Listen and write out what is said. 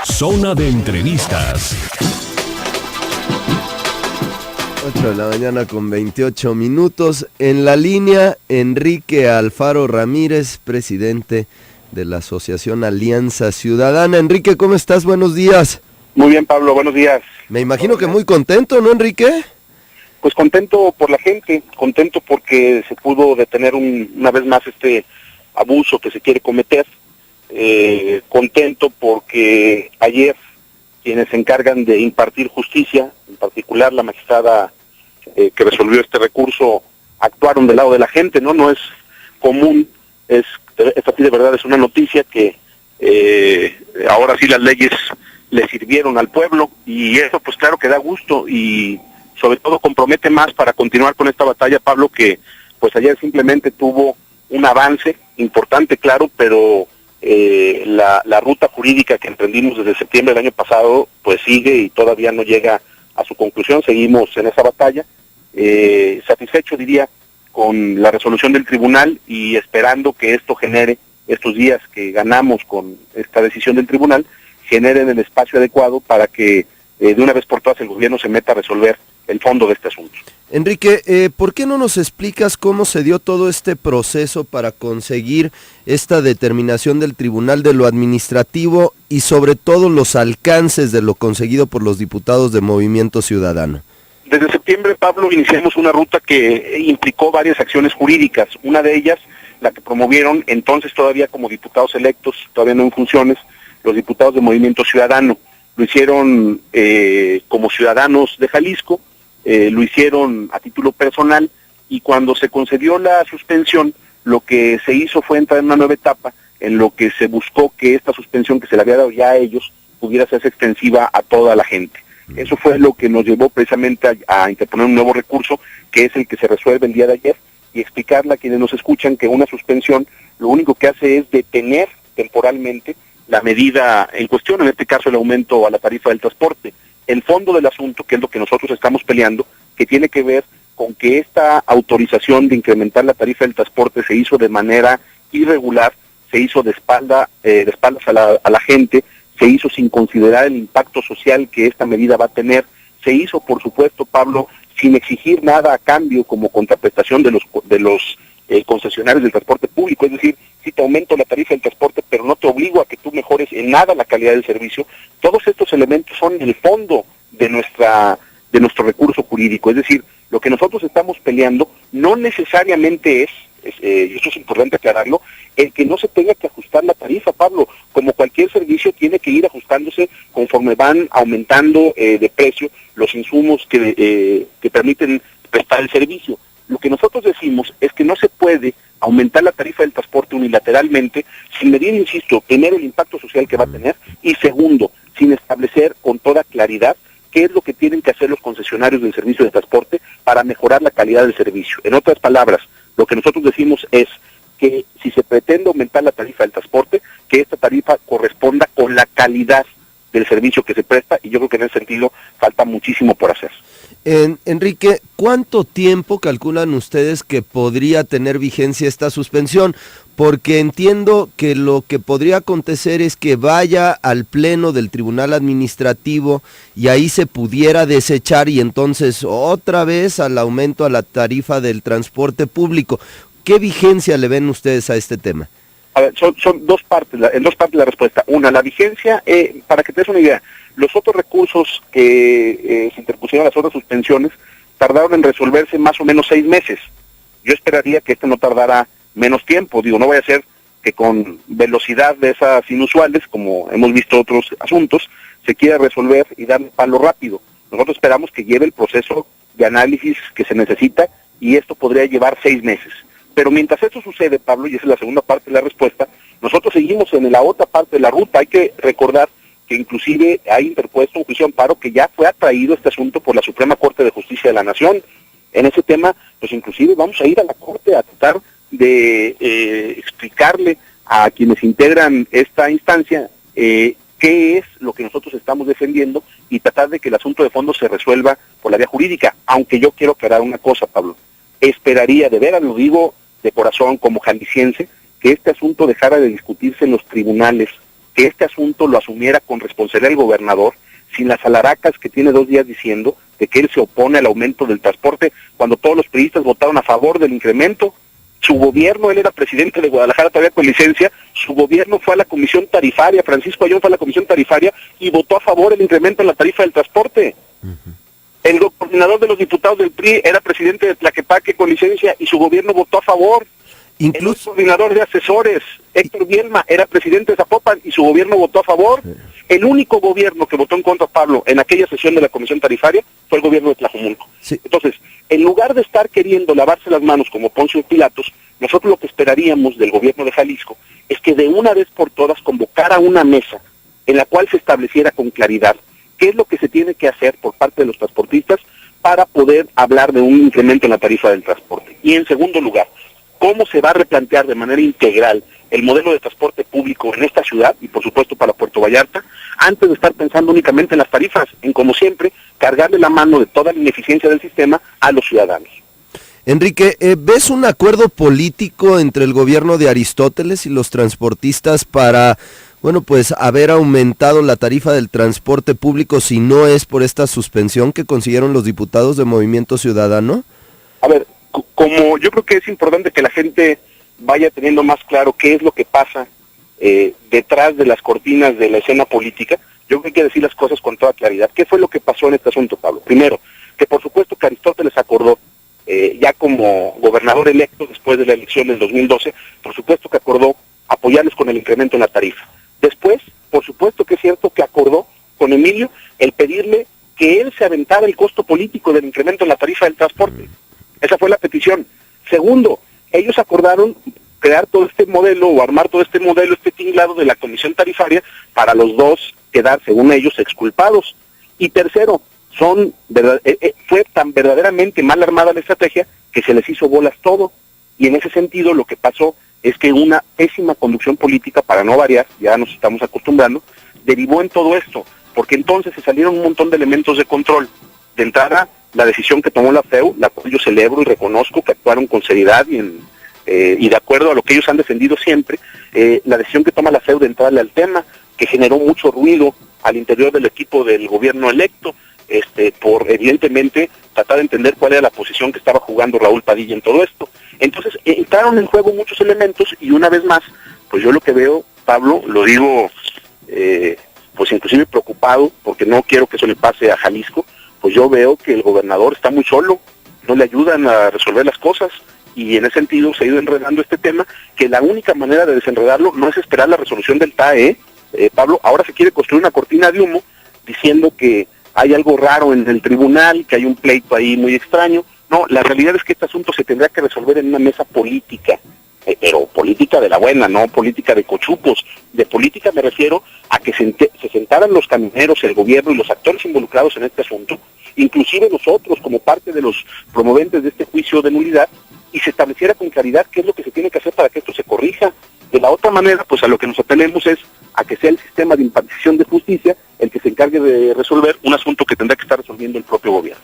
Zona de entrevistas. 8 de la mañana con 28 minutos. En la línea, Enrique Alfaro Ramírez, presidente de la Asociación Alianza Ciudadana. Enrique, ¿cómo estás? Buenos días. Muy bien, Pablo, buenos días. Me imagino que muy contento, ¿no, Enrique? Pues contento por la gente, contento porque se pudo detener una vez más este abuso que se quiere cometer. Contento porque ayer quienes se encargan de impartir justicia, en particular la magistrada que resolvió este recurso, actuaron del lado de la gente, ¿no? No es común, esta sí de verdad es una noticia que ahora sí las leyes le sirvieron al pueblo, y eso pues claro que da gusto y sobre todo compromete más para continuar con esta batalla, Pablo, que pues ayer simplemente tuvo un avance importante, claro, pero la ruta jurídica que emprendimos desde septiembre del año pasado pues sigue y todavía no llega a su conclusión. Seguimos en esa batalla, satisfecho diría con la resolución del tribunal y esperando que esto genere, estos días que ganamos con esta decisión del tribunal, generen el espacio adecuado para que de una vez por todas el gobierno se meta a resolver el fondo de este asunto. Enrique, ¿por qué no nos explicas cómo se dio todo este proceso para conseguir esta determinación del tribunal de lo administrativo y sobre todo los alcances de lo conseguido por los diputados de Movimiento Ciudadano? Desde septiembre, Pablo, iniciamos una ruta que implicó varias acciones jurídicas. Una de ellas, la que promovieron entonces todavía como diputados electos, todavía no en funciones, los diputados de Movimiento Ciudadano. Lo hicieron como ciudadanos de Jalisco, lo hicieron a título personal, y cuando se concedió la suspensión, lo que se hizo fue entrar en una nueva etapa en lo que se buscó que esta suspensión que se le había dado ya a ellos pudiera hacerse extensiva a toda la gente. Eso fue lo que nos llevó precisamente a interponer un nuevo recurso, que es el que se resuelve el día de ayer, y explicarle a quienes nos escuchan que una suspensión lo único que hace es detener temporalmente la medida en cuestión, en este caso el aumento a la tarifa del transporte. El fondo del asunto, que es lo que nosotros estamos peleando, que tiene que ver con que esta autorización de incrementar la tarifa del transporte se hizo de manera irregular, se hizo de espaldas a la gente, se hizo sin considerar el impacto social que esta medida va a tener, se hizo, por supuesto, Pablo, sin exigir nada a cambio como contraprestación de los concesionarios del transporte público. Es decir, si te aumento la tarifa del transporte, pero no te obligo a que tú mejores en nada la calidad del servicio. Todos estos elementos son el fondo de nuestro recurso jurídico. Es decir, lo que nosotros estamos peleando no necesariamente y esto es importante aclararlo, el que no se tenga que ajustar la tarifa, Pablo. Como cualquier servicio tiene que ir ajustándose conforme van aumentando de precio los insumos que permiten prestar el servicio. Lo que nosotros decimos es que no se puede aumentar la tarifa del transporte unilateralmente sin medir, insisto, primero el impacto social que va a tener, y segundo, sin establecer con toda claridad qué es lo que tienen que hacer los concesionarios del servicio de transporte para mejorar la calidad del servicio. En otras palabras, lo que nosotros decimos es que si se pretende aumentar la tarifa del transporte, que esta tarifa corresponda con la calidad del servicio que se presta, y yo creo que en ese sentido falta muchísimo por hacer. Enrique, ¿cuánto tiempo calculan ustedes que podría tener vigencia esta suspensión? Porque entiendo que lo que podría acontecer es que vaya al pleno del Tribunal Administrativo y ahí se pudiera desechar, y entonces otra vez al aumento a la tarifa del transporte público. ¿Qué vigencia le ven ustedes a este tema? A ver, son dos partes, en dos partes la respuesta. Una, la vigencia, para que te des una idea, los otros recursos que se interpusieron, las otras suspensiones, tardaron en resolverse más o menos 6 meses. Yo esperaría que no tardara menos tiempo. No vaya a ser que con velocidad de esas inusuales, como hemos visto otros asuntos, se quiera resolver y darle palo rápido. Nosotros esperamos que lleve el proceso de análisis que se necesita, y esto podría llevar 6 meses. Pero mientras esto sucede, Pablo, y esa es la segunda parte de la respuesta, nosotros seguimos en la otra parte de la ruta. Hay que recordar que inclusive hay interpuesto un juicio de amparo que ya fue atraído este asunto por la Suprema Corte de Justicia de la Nación. En ese tema, pues inclusive vamos a ir a la Corte a tratar de explicarle a quienes integran esta instancia qué es lo que nosotros estamos defendiendo, y tratar de que el asunto de fondo se resuelva por la vía jurídica. Aunque yo quiero aclarar una cosa, Pablo, esperaría, de veras lo digo de corazón como jalisciense, que este asunto dejara de discutirse en los tribunales, que este asunto lo asumiera con responsabilidad el gobernador, sin las alaracas que tiene 2 días diciendo de que él se opone al aumento del transporte, cuando todos los periodistas votaron a favor del incremento. Su gobierno, él era presidente de Guadalajara todavía con licencia, su gobierno fue a la comisión tarifaria, Francisco Ayón fue a la comisión tarifaria y votó a favor el incremento en la tarifa del transporte. El coordinador de los diputados del PRI era presidente de Tlaquepaque con licencia y su gobierno votó a favor. Incluso El coordinador de asesores, Héctor Bielma, era presidente de Zapopan y su gobierno votó a favor. El único gobierno que votó en contra, Pablo, en aquella sesión de la comisión tarifaria fue el gobierno de Tlajomulco. Sí. Entonces, en lugar de estar queriendo lavarse las manos como Poncio Pilatos, nosotros lo que esperaríamos del gobierno de Jalisco es que de una vez por todas convocara una mesa en la cual se estableciera con claridad qué es lo que se tiene que hacer por parte de los transportistas para poder hablar de un incremento en la tarifa del transporte. Y en segundo lugar, cómo se va a replantear de manera integral el modelo de transporte público en esta ciudad y por supuesto para Puerto Vallarta, antes de estar pensando únicamente en las tarifas, en como siempre, cargarle la mano de toda la ineficiencia del sistema a los ciudadanos. Enrique, ¿ves un acuerdo político entre el gobierno de Aristóteles y los transportistas para, bueno, pues haber aumentado la tarifa del transporte público si no es por esta suspensión que consiguieron los diputados de Movimiento Ciudadano? A ver, como yo creo que es importante que la gente vaya teniendo más claro qué es lo que pasa detrás de las cortinas de la escena política, yo creo que hay que decir las cosas con toda claridad. ¿Qué fue lo que pasó en este asunto, Pablo? Primero, que por supuesto que Aristóteles acordó, ya como gobernador electo después de la elección del 2012, por supuesto que acordó apoyarles con el incremento en la tarifa. Después, por supuesto que es cierto que acordó con Emilio el pedirle que él se aventara el costo político del incremento en la tarifa del transporte. Esa fue la petición. Segundo, ellos acordaron crear todo este modelo o armar todo este modelo, este tinglado de la comisión tarifaria para los dos quedar, según ellos, exculpados. Y tercero, fue tan verdaderamente mal armada la estrategia que se les hizo bolas todo. Y en ese sentido lo que pasó es que una pésima conducción política, para no variar, ya nos estamos acostumbrando, derivó en todo esto, porque entonces se salieron un montón de elementos de control. De entrada, la decisión que tomó la FEU, la cual yo celebro y reconozco que actuaron con seriedad y de acuerdo a lo que ellos han defendido siempre, la decisión que toma la FEU de entrarle al tema, que generó mucho ruido al interior del equipo del gobierno electo, por evidentemente tratar de entender cuál era la posición que estaba jugando Raúl Padilla en todo esto. Entonces entraron en juego muchos elementos y una vez más, pues yo lo que veo, Pablo, lo digo pues inclusive preocupado, porque no quiero que eso le pase a Jalisco, pues yo veo que el gobernador está muy solo, no le ayudan a resolver las cosas, y en ese sentido se ha ido enredando este tema, que la única manera de desenredarlo no es esperar la resolución del TAE, Pablo. Ahora se quiere construir una cortina de humo, diciendo que hay algo raro en el tribunal, que hay un pleito ahí muy extraño. No, la realidad es que este asunto se tendrá que resolver en una mesa política, pero política de la buena, no política de cochupos. De política me refiero a que se sentaran los camioneros, el gobierno y los actores involucrados en este asunto, inclusive nosotros como parte de los promoventes de este juicio de nulidad, y se estableciera con claridad qué es lo que se tiene que hacer para que esto se corrija. De la otra manera, pues a lo que nos atenemos es a que sea el sistema de impartición de justicia el que se encargue de resolver un asunto que tendrá que estar resolviendo el propio gobierno.